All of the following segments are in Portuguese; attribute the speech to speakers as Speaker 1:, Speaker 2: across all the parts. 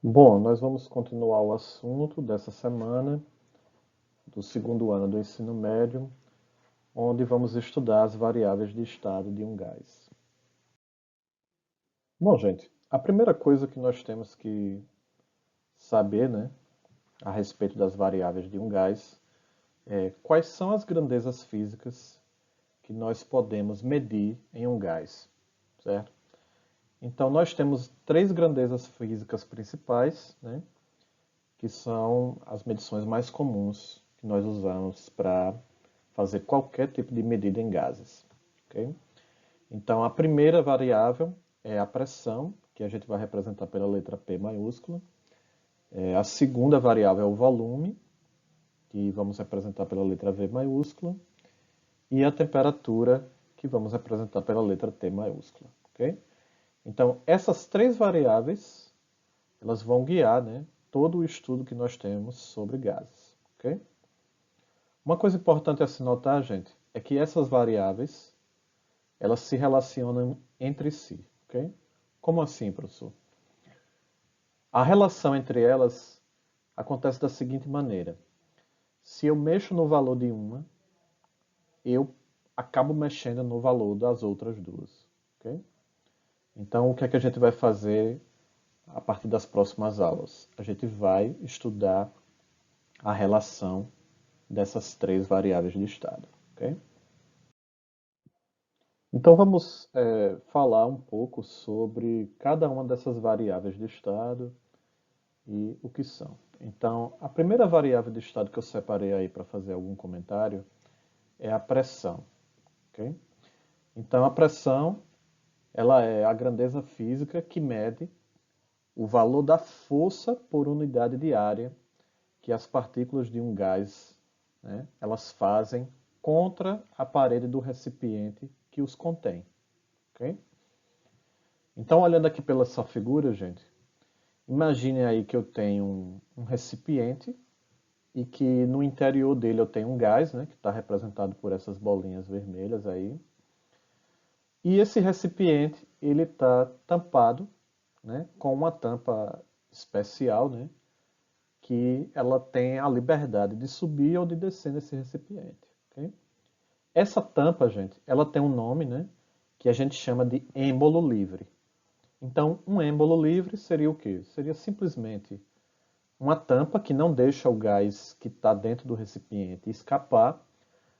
Speaker 1: Bom, nós vamos continuar o assunto dessa semana, do segundo ano do ensino médio, onde vamos estudar as variáveis de estado de um gás. Bom, gente, a primeira coisa que nós temos que saber, né, a respeito das variáveis de um gás é quais são as grandezas físicas que nós podemos medir em um gás, certo? Então, nós temos três grandezas físicas principais, né, que são as medições mais comuns que nós usamos para fazer qualquer tipo de medida em gases. Okay? Então, a primeira variável é a pressão, que a gente vai representar pela letra P maiúscula. A segunda variável é o volume, que vamos representar pela letra V maiúscula. E a temperatura, que vamos representar pela letra T maiúscula. Okay? Então, essas três variáveis, elas vão guiar, né, todo o estudo que nós temos sobre gases. Okay? Uma coisa importante a se notar, gente, é que essas variáveis, elas se relacionam entre si. Okay? Como assim, professor? A relação entre elas acontece da seguinte maneira. Se eu mexo no valor de uma, eu acabo mexendo no valor das outras duas. Okay? Então, o que é que a gente vai fazer a partir das próximas aulas? A gente vai estudar a relação dessas três variáveis de estado. Okay? Então vamos falar um pouco sobre cada uma dessas variáveis de estado e o que são. Então, a primeira variável de estado que eu separei aí para fazer algum comentário é a pressão. Okay? Então, a pressão ela é a grandeza física que mede o valor da força por unidade de área que as partículas de um gás, né, elas fazem contra a parede do recipiente que os contém. Okay? Então, olhando aqui pela sua figura, gente, imagine aí que eu tenho um recipiente e que no interior dele eu tenho um gás, né, que está representado por essas bolinhas vermelhas aí. E esse recipiente ele está tampado, né, com uma tampa especial, né, que ela tem a liberdade de subir ou de descer nesse recipiente. Okay? Essa tampa, gente, ela tem um nome, né, que a gente chama de êmbolo livre. Então, um êmbolo livre seria o quê? Seria simplesmente uma tampa que não deixa o gás que está dentro do recipiente escapar,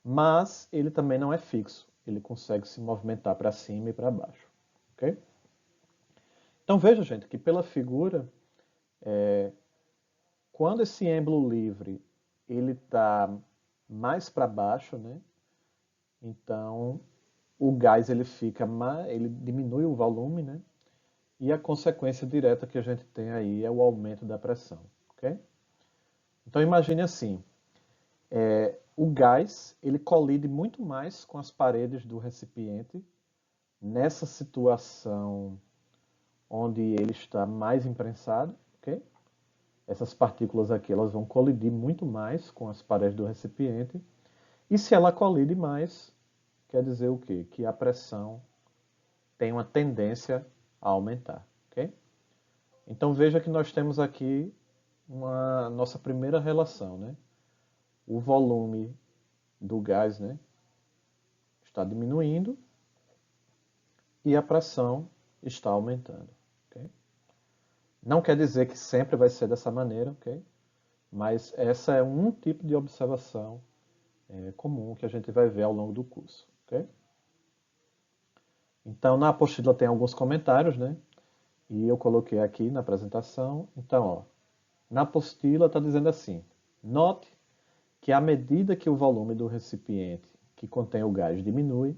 Speaker 1: mas ele também não é fixo. Ele consegue se movimentar para cima e para baixo. Okay? Então veja, gente, que pela figura, quando esse êmbolo livre ele está mais para baixo, né? Então o gás ele fica mais, ele diminui o volume, né? E a consequência direta que a gente tem aí é o aumento da pressão. Okay? Então imagine assim, o gás ele colide muito mais com as paredes do recipiente nessa situação onde ele está mais imprensado, ok? Essas partículas aqui elas vão colidir muito mais com as paredes do recipiente e se ela colide mais, quer dizer o quê? Que a pressão tem uma tendência a aumentar, ok? Então veja que nós temos aqui uma nossa primeira relação, né? O volume do gás, né, está diminuindo e a pressão está aumentando. Okay? Não quer dizer que sempre vai ser dessa maneira, ok? Mas essa é um tipo de observação comum que a gente vai ver ao longo do curso. Okay? Então, na apostila tem alguns comentários, né? E eu coloquei aqui na apresentação. Então, ó, na apostila está dizendo assim: note que à medida que o volume do recipiente que contém o gás diminui,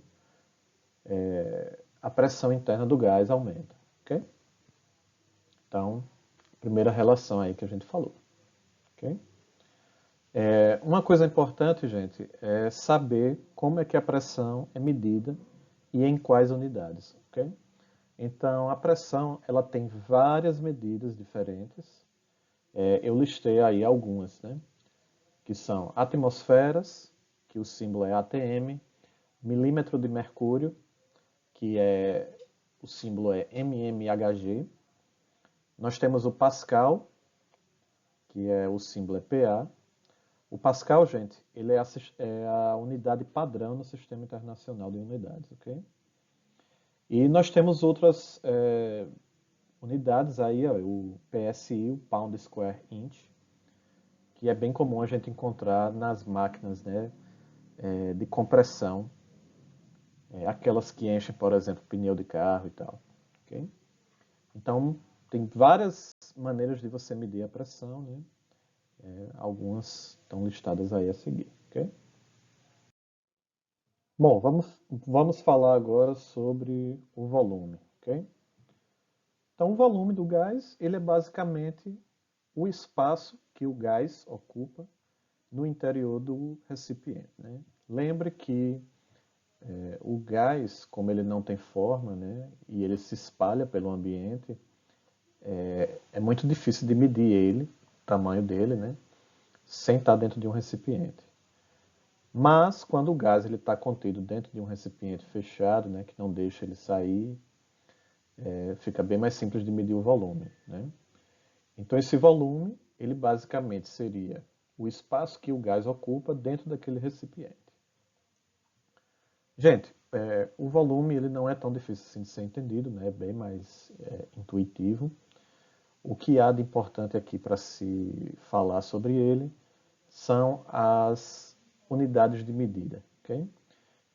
Speaker 1: a pressão interna do gás aumenta. Ok? Então, primeira relação aí que a gente falou. Ok? Uma coisa importante, gente, é saber como é que a pressão é medida e em quais unidades. Ok? Então, a pressão ela tem várias medidas diferentes. Eu listei aí algumas, né? Que são atmosferas, que o símbolo é ATM, milímetro de mercúrio, que o símbolo é mmHg, Nós temos o Pascal, que é o símbolo é PA. O Pascal, gente, ele é a unidade padrão no Sistema Internacional de Unidades, ok? E nós temos outras unidades aí, ó, o PSI, o Pound Square Inch, que é bem comum a gente encontrar nas máquinas, né, de compressão, aquelas que enchem, por exemplo, pneu de carro e tal, ok? Então, tem várias maneiras de você medir a pressão, né? Algumas estão listadas aí a seguir, ok? Bom, vamos falar agora sobre o volume, ok? Então, o volume do gás, ele é basicamente o espaço que o gás ocupa no interior do recipiente, né? Lembre que o gás, como ele não tem forma, né, e ele se espalha pelo ambiente, é muito difícil de medir ele, o tamanho dele, né, sem estar dentro de um recipiente. Mas quando o gás está contido dentro de um recipiente fechado, né, que não deixa ele sair, fica bem mais simples de medir o volume, né? Então esse volume, ele basicamente seria o espaço que o gás ocupa dentro daquele recipiente. Gente, o volume ele não é tão difícil assim de ser entendido, né? É bem mais intuitivo. O que há de importante aqui para se falar sobre ele são as unidades de medida, ok?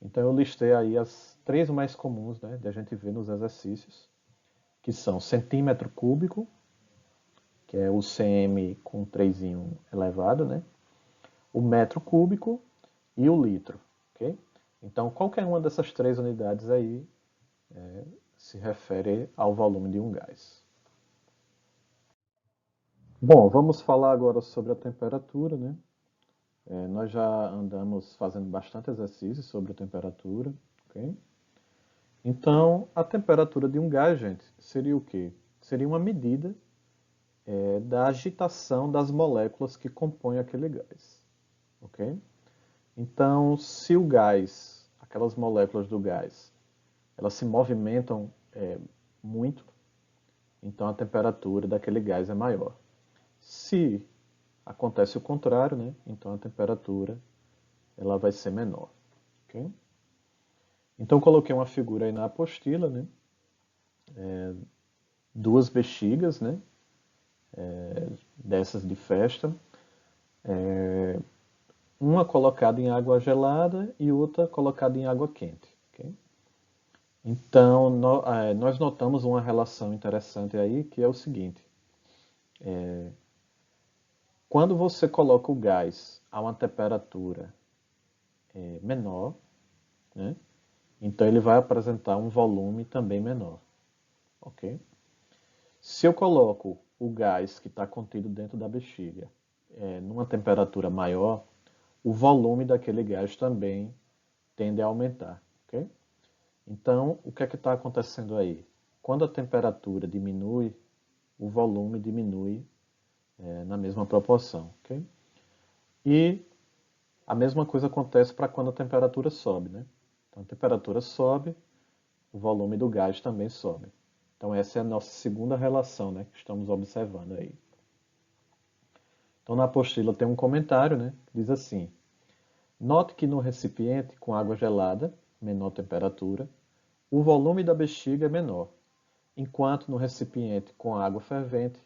Speaker 1: Então eu listei aí as três mais comuns, né, de a gente ver nos exercícios, que são centímetro cúbico, que é o cm com 3 elevado, né? O metro cúbico e o litro, ok? Então qualquer uma dessas três unidades aí se refere ao volume de um gás. Bom, vamos falar agora sobre a temperatura, né? Nós já andamos fazendo bastante exercício sobre a temperatura, ok? Então, a temperatura de um gás, gente, seria o quê? Seria uma medida da agitação das moléculas que compõem aquele gás, ok? Então, se o gás, aquelas moléculas do gás, elas se movimentam muito, então a temperatura daquele gás é maior. Se acontece o contrário, né? Então a temperatura ela vai ser menor, ok? Então coloquei uma figura aí na apostila, né? Duas bexigas, né? Dessas de festa, uma colocada em água gelada e outra colocada em água quente, ok? Então nós notamos uma relação interessante aí que é o seguinte: quando você coloca o gás a uma temperatura menor, né? Então ele vai apresentar um volume também menor, ok? Se eu coloco o gás que está contido dentro da bexiga numa temperatura maior, o volume daquele gás também tende a aumentar, ok? Então, o que é que está acontecendo aí? Quando a temperatura diminui, o volume diminui na mesma proporção, ok? E a mesma coisa acontece para quando a temperatura sobe, né? Então, a temperatura sobe, o volume do gás também sobe. Então, essa é a nossa segunda relação, né, que estamos observando aí. Então, na apostila tem um comentário, né, que diz assim: note que no recipiente com água gelada, menor temperatura, o volume da bexiga é menor, enquanto no recipiente com água fervente,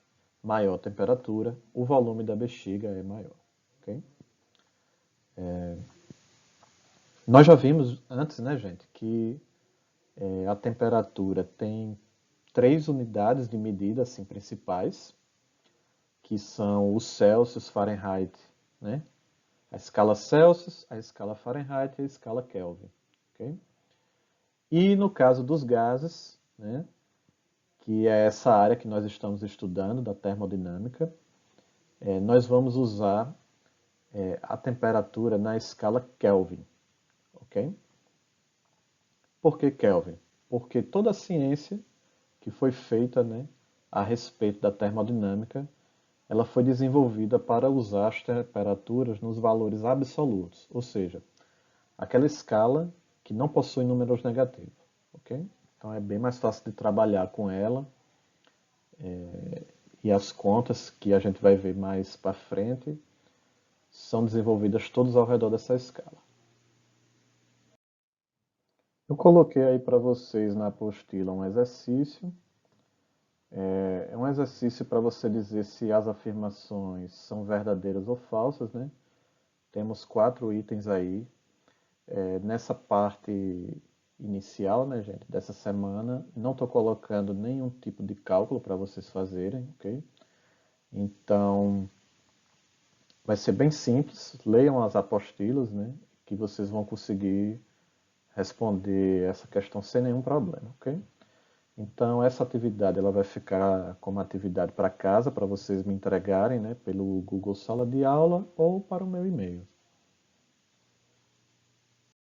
Speaker 1: maior temperatura, o volume da bexiga é maior. Okay? Nós já vimos antes, né, gente, que a temperatura tem três unidades de medida assim, principais, que são o Celsius, Fahrenheit, né? A escala Celsius, a escala Fahrenheit e a escala Kelvin. Okay? E no caso dos gases, né, que é essa área que nós estamos estudando, da termodinâmica, nós vamos usar a temperatura na escala Kelvin. Okay? Por que Kelvin? Porque toda a ciência que foi feita, né, a respeito da termodinâmica, ela foi desenvolvida para usar as temperaturas nos valores absolutos, ou seja, aquela escala que não possui números negativos, ok? Então é bem mais fácil de trabalhar com ela e as contas que a gente vai ver mais para frente são desenvolvidas todas ao redor dessa escala. Eu coloquei aí para vocês na apostila um exercício. É um exercício para você dizer se as afirmações são verdadeiras ou falsas, né? Temos 4 itens aí. Nessa parte inicial, né, gente, dessa semana, não estou colocando nenhum tipo de cálculo para vocês fazerem, ok? Então, vai ser bem simples. Leiam as apostilas, né, que vocês vão conseguir responder essa questão sem nenhum problema, ok? Então, essa atividade ela vai ficar como atividade para casa, para vocês me entregarem, né, pelo Google Sala de Aula ou para o meu e-mail.